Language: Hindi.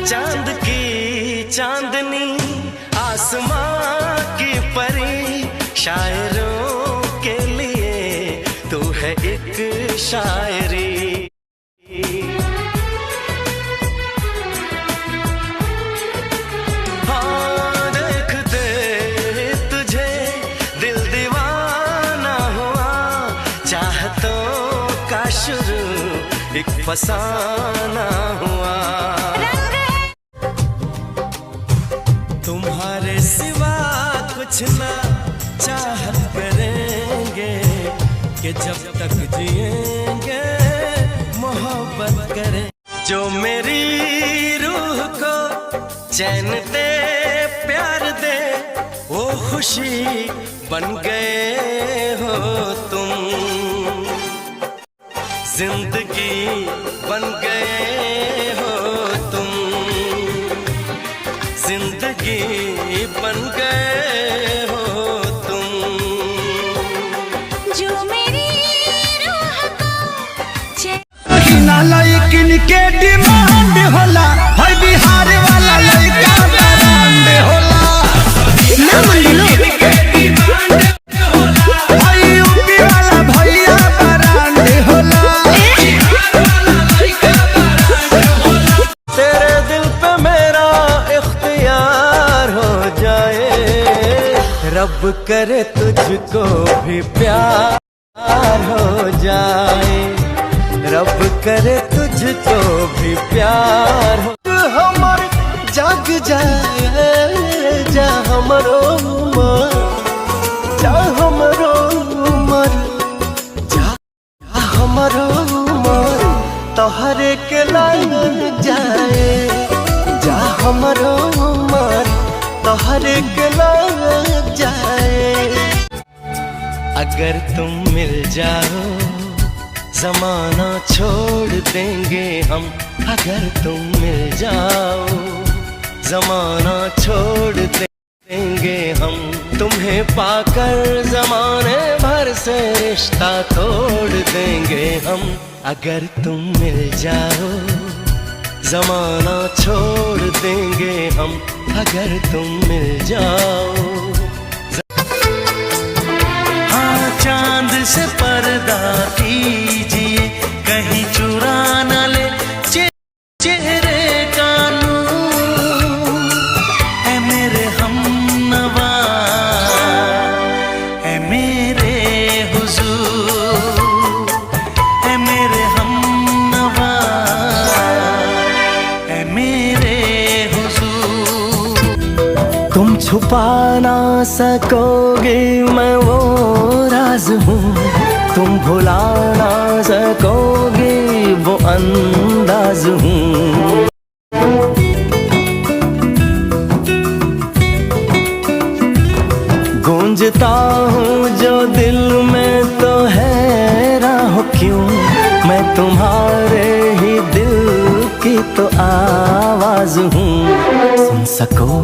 चांद की चांदनी आसमां की परी, शायरों के लिए तू है एक शायरी। हाँ देखते तुझे दिल दीवाना हुआ, चाहतों का शुरू एक फसाना हुआ। तुम्हारे सिवा कुछ ना चाहत करेंगे कि जब तक जिएंगे मोहब्बत करें। जो मेरी रूह को चैन दे प्यार दे, वो खुशी बन गए हो तुम। जिंदगी बन गए हो तुम, जिंदगी बन गए हो तुम। जो मेरी रूह को लइकिन के डिमांड होला, हर बिहार वाला लइका ब्रांड होला। ना मंडलो हर यूपी वाला भैया ब्रांड होला। तेरे दिल पे मेरा इख्तियार हो जाए, रब करे तुझको भी प्यार हो जाए, रब करे तुझको भी प्यार हो। हमर जग जाए जा हमरो उमर, जा हमरो उमर, जा हमरो उमर तोहरे के लग जाए, जा हमरो उमर तोहरे के लग जाए। अगर तुम मिल जाओ जमाना छोड़ देंगे हम, अगर तुम मिल जाओ जमाना छोड़ देंगे हम। तुम्हें पाकर जमाने भर से रिश्ता तोड़ देंगे हम। अगर तुम मिल जाओ जमाना छोड़ देंगे हम, अगर तुम मिल जाओ। हाँ चांद से पर्दा कीजिए, कहीं चुरा न ले चेहरे का नूर। ऐ मेरे हमनवा, ऐ मेरे हुजूर, ऐ मेरे हमनवा, ऐ मेरे हुजूर। तुम छुपा ना सकोगे मैं वो राज हूँ, तुम भुला ना सकोगे वो अंदाज हूँ। गूंजता हूँ जो दिल में तो हैरान हो क्यों, मैं तुम्हारे ही दिल की तो आवाज हूँ। सुन सको